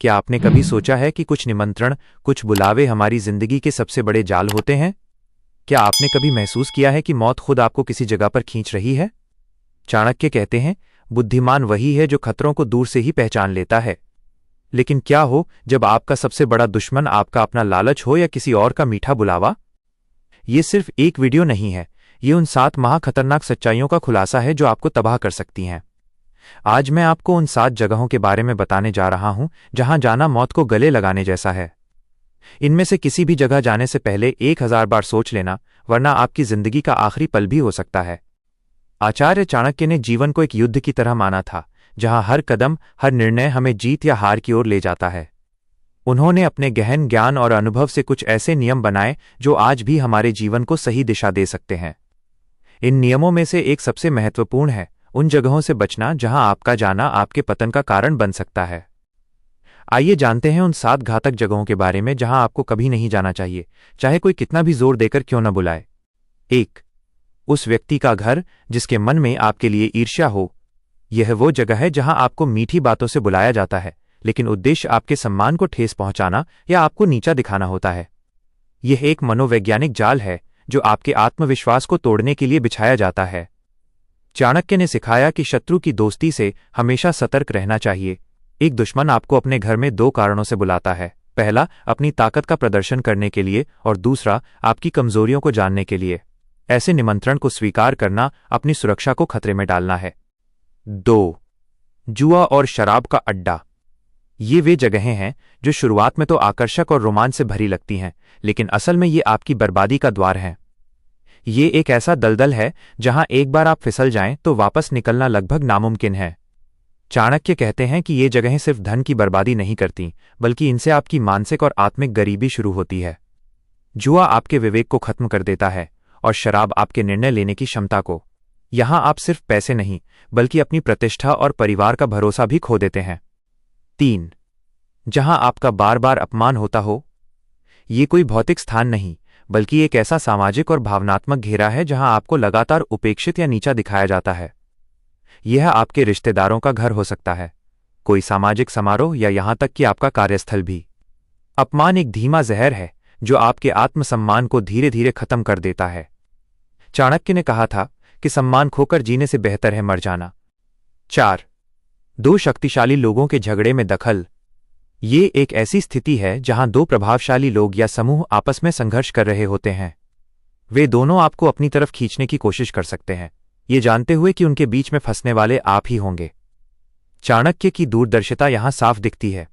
क्या आपने कभी सोचा है कि कुछ निमंत्रण, कुछ बुलावे हमारी जिंदगी के सबसे बड़े जाल होते हैं? क्या आपने कभी महसूस किया है कि मौत खुद आपको किसी जगह पर खींच रही है? चाणक्य कहते हैं, बुद्धिमान वही है जो खतरों को दूर से ही पहचान लेता है। लेकिन क्या हो जब आपका सबसे बड़ा दुश्मन आपका अपना लालच हो या किसी और का मीठा बुलावा? ये सिर्फ एक वीडियो नहीं है, ये उन 7 खतरनाक सच्चाइयों का खुलासा है जो आपको तबाह कर सकती हैं। आज मैं आपको उन 7 जगहों के बारे में बताने जा रहा हूं जहां जाना मौत को गले लगाने जैसा है। इनमें से किसी भी जगह जाने से पहले 1000 बार सोच लेना, वरना आपकी जिंदगी का आखिरी पल भी हो सकता है। आचार्य चाणक्य ने जीवन को एक युद्ध की तरह माना था, जहां हर कदम, हर निर्णय हमें जीत या हार की ओर ले जाता है। उन्होंने अपने गहन ज्ञान और अनुभव से कुछ ऐसे नियम बनाए जो आज भी हमारे जीवन को सही दिशा दे सकते हैं। इन नियमों में से एक सबसे महत्वपूर्ण है, उन जगहों से बचना जहां आपका जाना आपके पतन का कारण बन सकता है। आइए जानते हैं उन 7 घातक जगहों के बारे में जहां आपको कभी नहीं जाना चाहिए, चाहे कोई कितना भी जोर देकर क्यों न बुलाए। 1. उस व्यक्ति का घर जिसके मन में आपके लिए ईर्ष्या हो। यह वो जगह है जहां आपको मीठी बातों से बुलाया जाता है, लेकिन उद्देश्य आपके सम्मान को ठेस पहुंचाना या आपको नीचा दिखाना होता है। यह एक मनोवैज्ञानिक जाल है जो आपके आत्मविश्वास को तोड़ने के लिए बिछाया जाता है। चाणक्य ने सिखाया कि शत्रु की दोस्ती से हमेशा सतर्क रहना चाहिए। एक दुश्मन आपको अपने घर में 2 कारणों से बुलाता है। पहला, अपनी ताकत का प्रदर्शन करने के लिए, और दूसरा, आपकी कमजोरियों को जानने के लिए। ऐसे निमंत्रण को स्वीकार करना अपनी सुरक्षा को खतरे में डालना है। 2. जुआ और शराब का अड्डा। ये वे जगहें हैं जो शुरुआत में तो आकर्षक और रोमांच से भरी लगती हैं, लेकिन असल में ये आपकी बर्बादी का द्वार है। ये एक ऐसा दलदल है जहां एक बार आप फिसल जाएं तो वापस निकलना लगभग नामुमकिन है। चाणक्य कहते हैं कि ये जगहें सिर्फ धन की बर्बादी नहीं करती, बल्कि इनसे आपकी मानसिक और आत्मिक गरीबी शुरू होती है। जुआ आपके विवेक को खत्म कर देता है, और शराब आपके निर्णय लेने की क्षमता को। यहां आप सिर्फ पैसे नहीं, बल्कि अपनी प्रतिष्ठा और परिवार का भरोसा भी खो देते हैं। 3. जहां आपका बार बार अपमान होता हो। ये कोई भौतिक स्थान नहीं, बल्कि एक ऐसा सामाजिक और भावनात्मक घेरा है जहां आपको लगातार उपेक्षित या नीचा दिखाया जाता है। यह आपके रिश्तेदारों का घर हो सकता है, कोई सामाजिक समारोह, या यहां तक कि आपका कार्यस्थल भी। अपमान एक धीमा जहर है जो आपके आत्मसम्मान को धीरे धीरे खत्म कर देता है। चाणक्य ने कहा था कि सम्मान खोकर जीने से बेहतर है मर जाना। 4. 2 शक्तिशाली लोगों के झगड़े में दखल। ये एक ऐसी स्थिति है जहां 2 प्रभावशाली लोग या समूह आपस में संघर्ष कर रहे होते हैं। वे दोनों आपको अपनी तरफ खींचने की कोशिश कर सकते हैं, ये जानते हुए कि उनके बीच में फंसने वाले आप ही होंगे। चाणक्य की दूरदर्शिता यहां साफ दिखती है।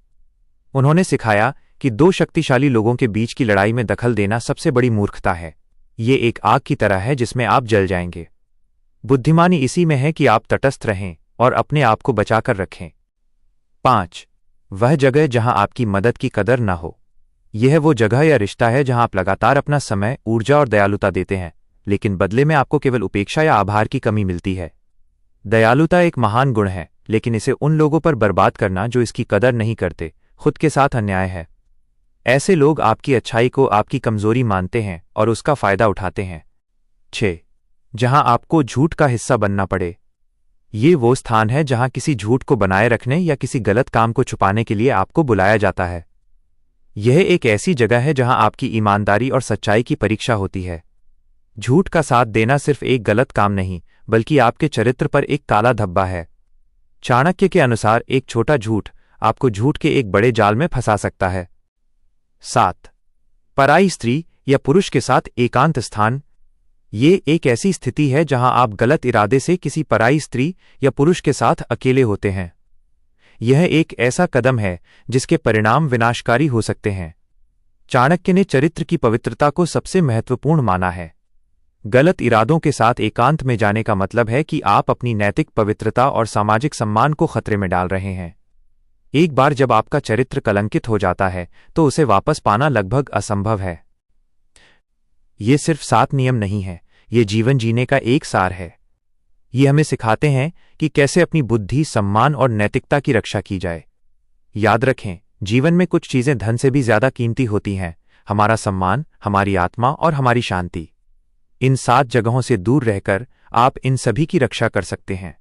उन्होंने सिखाया कि 2 शक्तिशाली लोगों के बीच की लड़ाई में दखल देना सबसे बड़ी मूर्खता है। ये एक आग की तरह है जिसमें आप जल जाएंगे। बुद्धिमानी इसी में है कि आप तटस्थ रहें और अपने आप को बचाकर रखें। 5. वह जगह जहां आपकी मदद की कदर न हो। यह वो जगह या रिश्ता है जहां आप लगातार अपना समय, ऊर्जा और दयालुता देते हैं, लेकिन बदले में आपको केवल उपेक्षा या आभार की कमी मिलती है। दयालुता एक महान गुण है, लेकिन इसे उन लोगों पर बर्बाद करना जो इसकी कदर नहीं करते, खुद के साथ अन्याय है। ऐसे लोग आपकी अच्छाई को आपकी कमजोरी मानते हैं और उसका फायदा उठाते हैं। 6. जहां आपको झूठ का हिस्सा बनना पड़े। ये वो स्थान है जहां किसी झूठ को बनाए रखने या किसी गलत काम को छुपाने के लिए आपको बुलाया जाता है। यह एक ऐसी जगह है जहां आपकी ईमानदारी और सच्चाई की परीक्षा होती है। झूठ का साथ देना सिर्फ एक गलत काम नहीं, बल्कि आपके चरित्र पर एक काला धब्बा है। चाणक्य के अनुसार एक छोटा झूठ आपको झूठ के एक बड़े जाल में फंसा सकता है। 7. पराई स्त्री या पुरुष के साथ एकांत स्थान। ये एक ऐसी स्थिति है जहां आप गलत इरादे से किसी पराई स्त्री या पुरुष के साथ अकेले होते हैं। यह एक ऐसा कदम है जिसके परिणाम विनाशकारी हो सकते हैं। चाणक्य ने चरित्र की पवित्रता को सबसे महत्वपूर्ण माना है। गलत इरादों के साथ एकांत में जाने का मतलब है कि आप अपनी नैतिक पवित्रता और सामाजिक सम्मान को खतरे में डाल रहे हैं। एक बार जब आपका चरित्र कलंकित हो जाता है तो उसे वापस पाना लगभग असंभव है। ये सिर्फ 7 नियम नहीं है, ये जीवन जीने का एक सार है। ये हमें सिखाते हैं कि कैसे अपनी बुद्धि, सम्मान और नैतिकता की रक्षा की जाए। याद रखें, जीवन में कुछ चीजें धन से भी ज्यादा कीमती होती हैं, हमारा सम्मान, हमारी आत्मा और हमारी शांति। इन 7 जगहों से दूर रहकर आप इन सभी की रक्षा कर सकते हैं।